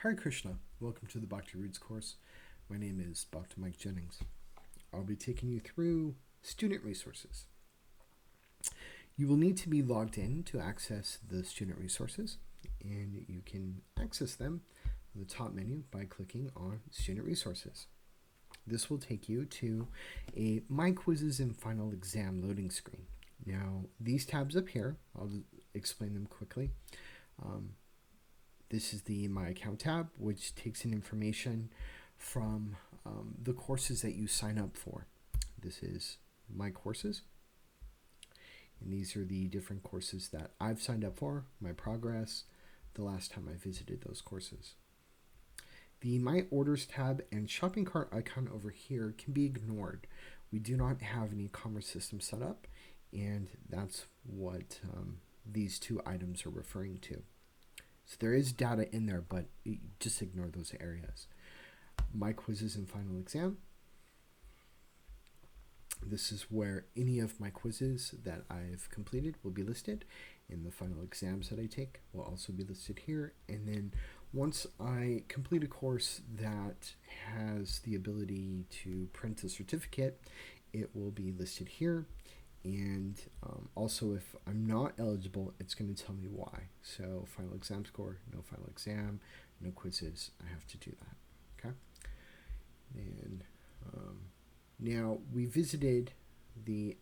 Hare Krishna. Welcome to the Bhakti Roots course. My name is Bhakti Mike Jennings. I'll be taking you through student resources. You will need to be logged in to access the student resources, and you can access them in the top menu by clicking on Student Resources. This will take you to a My Quizzes and Final Exam loading screen. Now, these tabs up here, I'll explain them quickly. This is the My Account tab, which takes in information from the courses that you sign up for. This is My Courses. And these are the different courses that I've signed up for, my progress, the last time I visited those courses. The My Orders tab and shopping cart icon over here can be ignored. We do not have an e-commerce system set up, and that's what these two items are referring to. So there is data in there, but just ignore those areas. My Quizzes and Final Exam. This is where any of my quizzes that I've completed will be listed, and the final exams that I take will also be listed here. And then once I complete a course that has the ability to print a certificate, it will be listed here. And also, if I'm not eligible, it's going to tell me why. So final exam score, no final exam, no quizzes, I have to do that. Okay. And now we visited the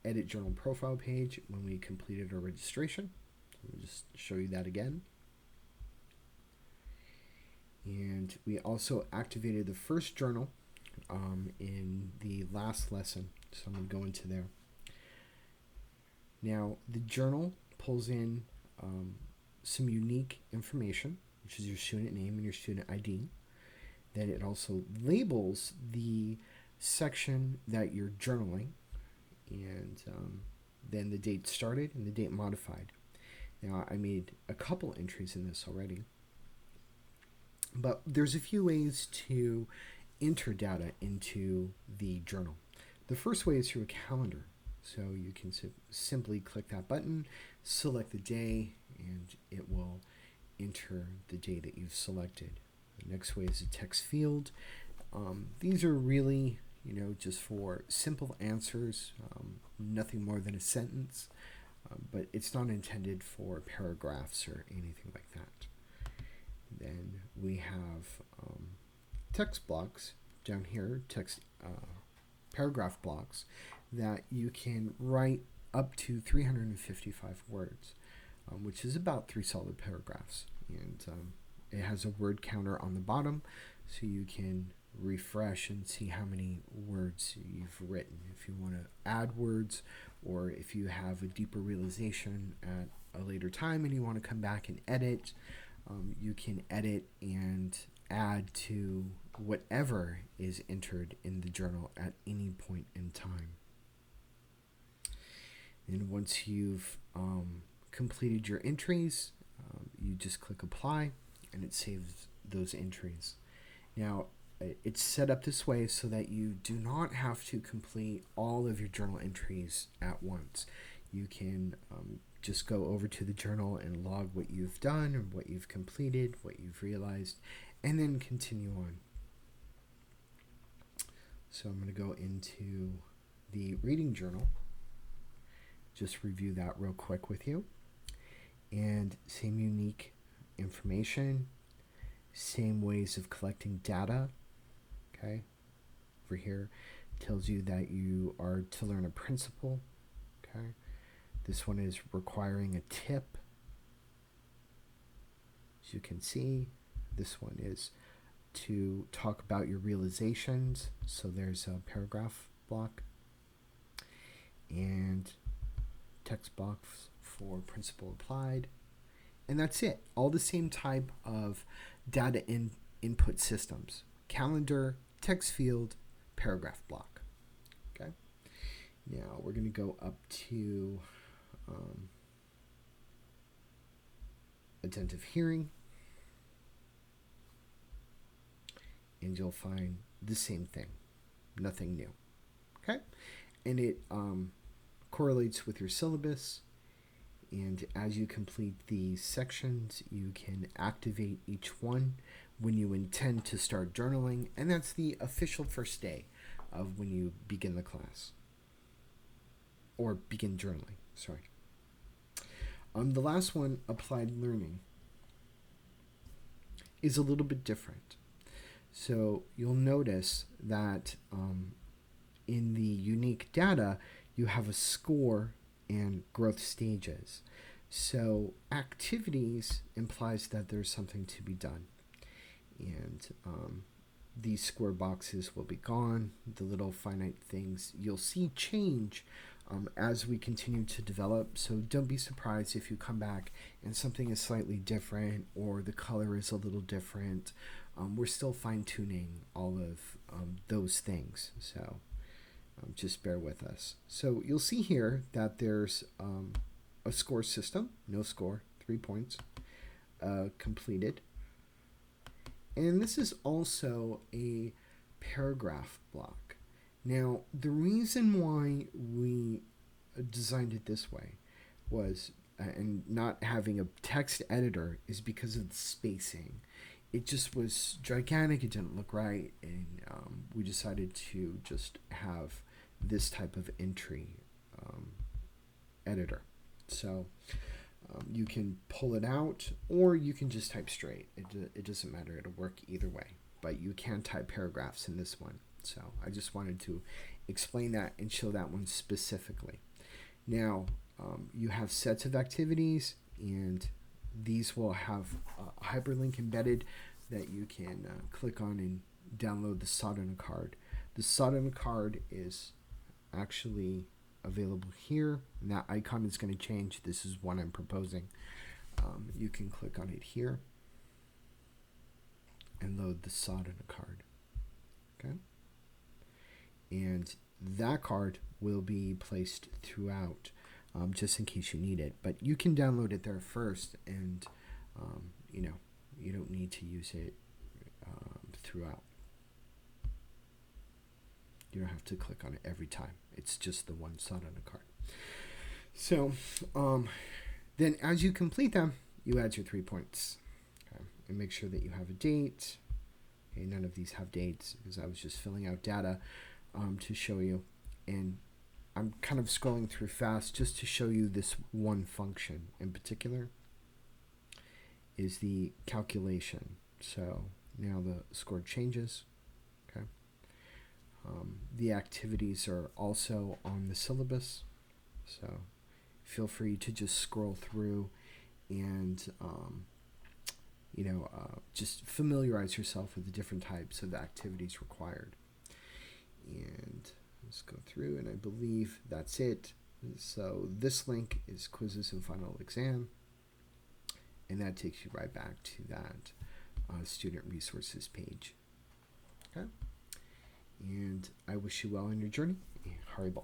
Edit Journal Profile page when we completed our registration. We'll just show you that again. And we also activated the first journal in the last lesson. So I'm going to go into there. Now, the journal pulls in some unique information, which is your student name and your student ID. Then it also labels the section that you're journaling, and then the date started and the date modified. Now, I made a couple entries in this already, but there's a few ways to enter data into the journal. The first way is through a calendar. So you can simply click that button, select the day, and it will enter the day that you've selected. The next way is a text field. These are really, just for simple answers, nothing more than a sentence, but it's not intended for paragraphs or anything like that. Then we have text blocks down here, paragraph blocks, that you can write up to 355 words, which is about 3 solid paragraphs. And it has a word counter on the bottom, so you can refresh and see how many words you've written. If you want to add words, or if you have a deeper realization at a later time and you want to come back and edit, you can edit and add to whatever is entered in the journal at any point in time. And once you've completed your entries, you just click apply and it saves those entries. Now, it's set up this way so that you do not have to complete all of your journal entries at once. You can just go over to the journal and log what you've done or what you've completed, what you've realized, and then continue on. So I'm going to go into the reading journal. Just review that real quick with you. And same unique information, same ways of collecting data. Okay, over here tells you that you are to learn a principle. Okay, this one is requiring a tip. As you can see, this one is to talk about your realizations. So there's a paragraph block and text box for principle applied, and that's it. All the same type of data input systems: calendar, text field, paragraph block. Okay, now we're going to go up to attentive hearing, and you'll find the same thing, nothing new. Okay, and it correlates with your syllabus, And as you complete these sections, you can activate each one when you intend to start journaling, and that's the official first day of when you begin the class. Or begin journaling, sorry. The last one, applied learning, is a little bit different. So you'll notice that in the unique data, you have a score and growth stages. So activities implies that there's something to be done. And these square boxes will be gone. The little finite things you'll see change as we continue to develop. So don't be surprised if you come back and something is slightly different or the color is a little different. We're still fine-tuning all of those things. So just bear with us. So you'll see here that there's a score system, no score, 3 points, completed. And this is also a paragraph block. Now, the reason why we designed it this way was, and not having a text editor, is because of the spacing. It just was gigantic, it didn't look right, and we decided to just have this type of entry editor. So you can pull it out, or you can just type straight. It doesn't matter, it'll work either way, but you can type paragraphs in this one. So I just wanted to explain that and show that one specifically. Now, you have sets of activities, and these will have a hyperlink embedded that you can click on and download the Sadhana card. The Sadhana card is actually available here, and that icon is going to change. This is one I'm proposing. You can click on it here and load the Sadhana card. Okay? And that card will be placed throughout, just in case you need it. But you can download it there first, and you don't need to use it throughout. You don't have to click on it every time. It's just the one Sadhana card. So then as you complete them, you add your 3 points. Okay? And make sure that you have a date. Okay, none of these have dates because I was just filling out data to show you. And I'm kind of scrolling through fast just to show you this one function in particular is the calculation. So now the score changes. Okay. The activities are also on the syllabus, so feel free to just scroll through and just familiarize yourself with the different types of activities required. And let's go through, and I believe that's it. So this link is quizzes and final exam, and that takes you right back to that student resources page. Okay. And I wish you well on your journey. Haribol.